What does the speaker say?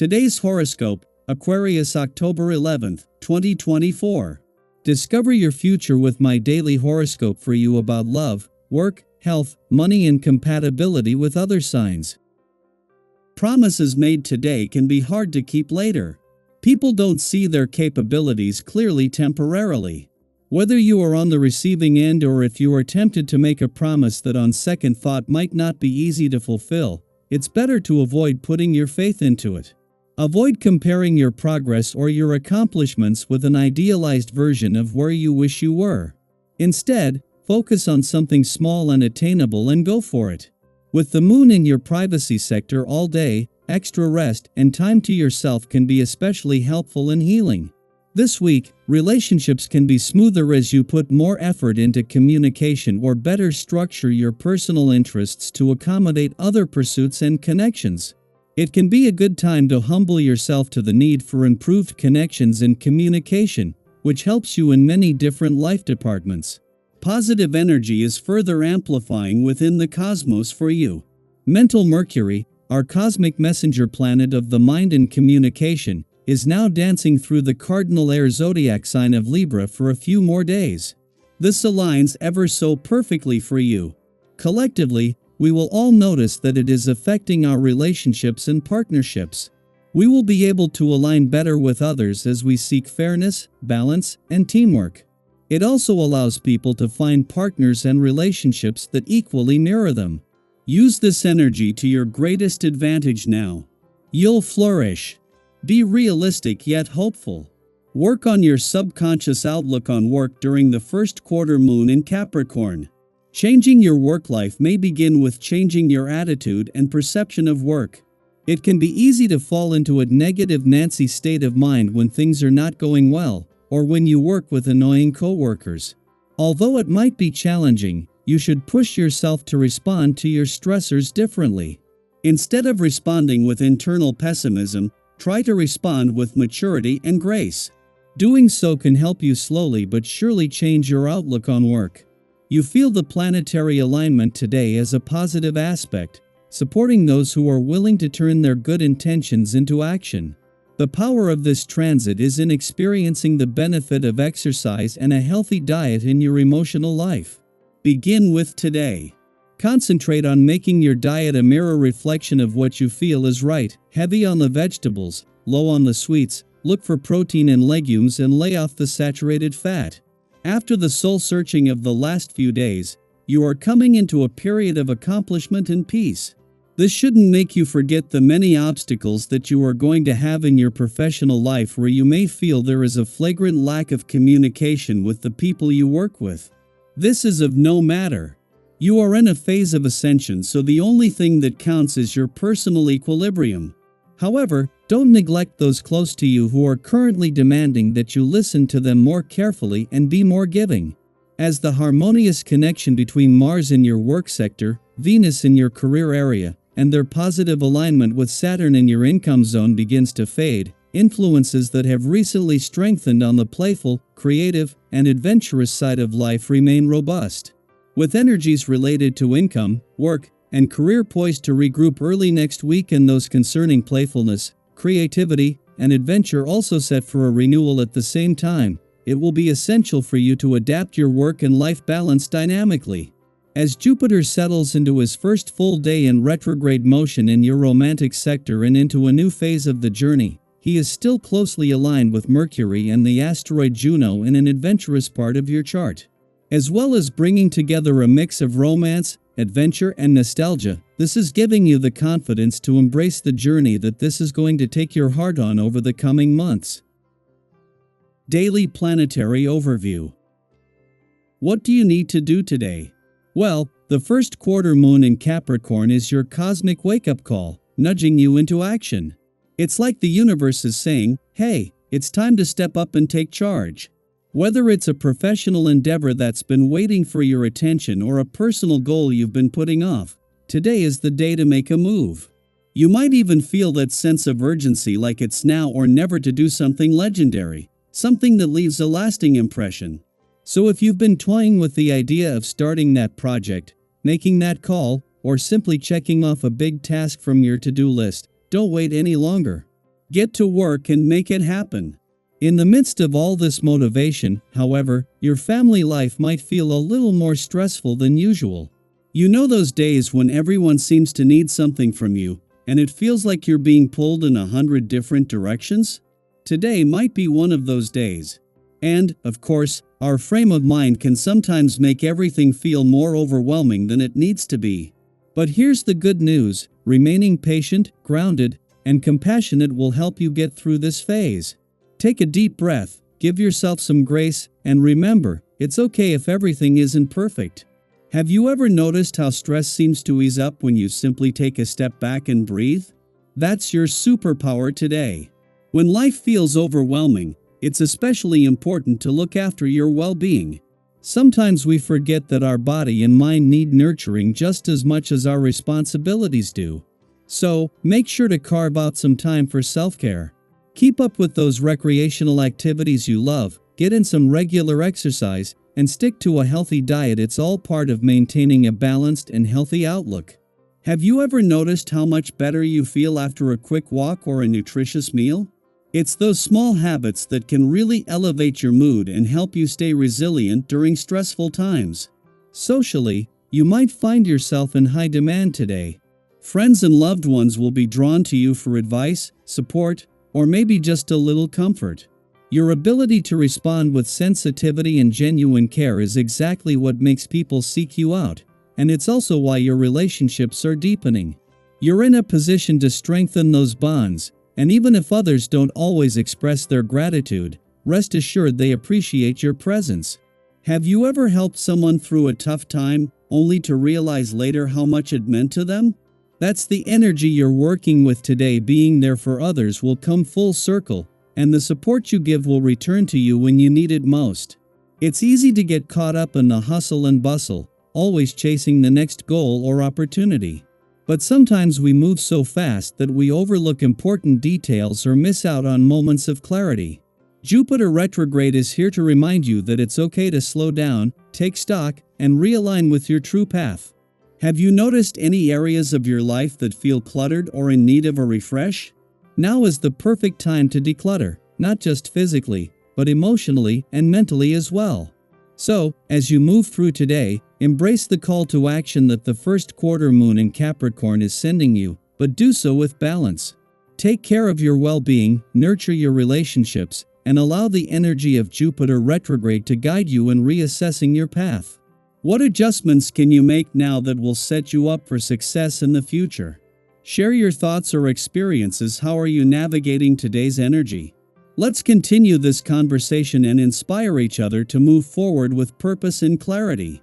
Today's horoscope, Aquarius October 11th, 2024. Discover your future with my daily horoscope for you about love, work, health, money and compatibility with other signs. Promises made today can be hard to keep later. People don't see their capabilities clearly temporarily. Whether you are on the receiving end or if you are tempted to make a promise that on second thought might not be easy to fulfill, it's better to avoid putting your faith into it. Avoid comparing your progress or your accomplishments with an idealized version of where you wish you were. Instead, focus on something small and attainable and go for it. With the moon in your privacy sector all day, extra rest and time to yourself can be especially helpful in healing. This week, relationships can be smoother as you put more effort into communication or better structure your personal interests to accommodate other pursuits and connections. It can be a good time to humble yourself to the need for improved connections and communication, which helps you in many different life departments. Positive energy is further amplifying within the cosmos for you. Mental Mercury, our cosmic messenger planet of the mind and communication, is now dancing through the cardinal air zodiac sign of Libra for a few more days. This aligns ever so perfectly for you. Collectively, we will all notice that it is affecting our relationships and partnerships. We will be able to align better with others as we seek fairness, balance, and teamwork. It also allows people to find partners and relationships that equally mirror them. Use this energy to your greatest advantage now. You'll flourish. Be realistic yet hopeful. Work on your subconscious outlook on work during the first quarter moon in Capricorn. Changing your work life may begin with changing your attitude and perception of work. It can be easy to fall into a negative Nancy state of mind when things are not going well, or when you work with annoying coworkers. Although it might be challenging, you should push yourself to respond to your stressors differently. Instead of responding with internal pessimism, try to respond with maturity and grace. Doing so can help you slowly but surely change your outlook on work. You feel the planetary alignment today as a positive aspect, supporting those who are willing to turn their good intentions into action. The power of this transit is in experiencing the benefit of exercise and a healthy diet in your emotional life. Begin with today. Concentrate on making your diet a mirror reflection of what you feel is right, heavy on the vegetables, low on the sweets, look for protein in legumes and lay off the saturated fat. After the soul-searching of the last few days, you are coming into a period of accomplishment and peace. This shouldn't make you forget the many obstacles that you are going to have in your professional life where you may feel there is a flagrant lack of communication with the people you work with. This is of no matter. You are in a phase of ascension, so the only thing that counts is your personal equilibrium. However, don't neglect those close to you who are currently demanding that you listen to them more carefully and be more giving. As the harmonious connection between Mars in your work sector, Venus in your career area, and their positive alignment with Saturn in your income zone begins to fade, influences that have recently strengthened on the playful, creative, and adventurous side of life remain robust. With energies related to income, work, and career poised to regroup early next week, and those concerning playfulness, creativity, and adventure also set for a renewal at the same time, it will be essential for you to adapt your work and life balance dynamically. As Jupiter settles into his first full day in retrograde motion in your romantic sector and into a new phase of the journey, he is still closely aligned with Mercury and the asteroid Juno in an adventurous part of your chart. As well as bringing together a mix of romance, adventure, and nostalgia, this is giving you the confidence to embrace the journey that this is going to take your heart on over the coming months. Daily Planetary Overview. What do you need to do today? Well, the first quarter moon in Capricorn is your cosmic wake-up call, nudging you into action. It's like the universe is saying, hey, it's time to step up and take charge. Whether it's a professional endeavor that's been waiting for your attention or a personal goal you've been putting off, today is the day to make a move. You might even feel that sense of urgency, like it's now or never to do something legendary, something that leaves a lasting impression. So if you've been toying with the idea of starting that project, making that call, or simply checking off a big task from your to-do list, don't wait any longer. Get to work and make it happen. In the midst of all this motivation, however, your family life might feel a little more stressful than usual. You know those days when everyone seems to need something from you, and it feels like you're being pulled in 100 different directions? Today might be one of those days. And, of course, our frame of mind can sometimes make everything feel more overwhelming than it needs to be. But here's the good news: remaining patient, grounded, and compassionate will help you get through this phase. Take a deep breath, give yourself some grace, and remember, it's okay if everything isn't perfect. Have you ever noticed how stress seems to ease up when you simply take a step back and breathe? That's your superpower today. When life feels overwhelming, it's especially important to look after your well-being. Sometimes we forget that our body and mind need nurturing just as much as our responsibilities do. So, make sure to carve out some time for self-care. Keep up with those recreational activities you love, get in some regular exercise, and stick to a healthy diet. It's all part of maintaining a balanced and healthy outlook. Have you ever noticed how much better you feel after a quick walk or a nutritious meal? It's those small habits that can really elevate your mood and help you stay resilient during stressful times. Socially, you might find yourself in high demand today. Friends and loved ones will be drawn to you for advice, support, or maybe just a little comfort. Your ability to respond with sensitivity and genuine care is exactly what makes people seek you out, and it's also why your relationships are deepening. You're in a position to strengthen those bonds, and even if others don't always express their gratitude, rest assured they appreciate your presence. Have you ever helped someone through a tough time, only to realize later how much it meant to them? That's the energy you're working with today. Being there for others will come full circle, and the support you give will return to you when you need it most. It's easy to get caught up in the hustle and bustle, always chasing the next goal or opportunity. But sometimes we move so fast that we overlook important details or miss out on moments of clarity. Jupiter retrograde is here to remind you that it's okay to slow down, take stock, and realign with your true path. Have you noticed any areas of your life that feel cluttered or in need of a refresh? Now is the perfect time to declutter, not just physically, but emotionally and mentally as well. So, as you move through today, embrace the call to action that the first quarter moon in Capricorn is sending you, but do so with balance. Take care of your well-being, nurture your relationships, and allow the energy of Jupiter retrograde to guide you in reassessing your path. What adjustments can you make now that will set you up for success in the future? Share your thoughts or experiences. How are you navigating today's energy? Let's continue this conversation and inspire each other to move forward with purpose and clarity.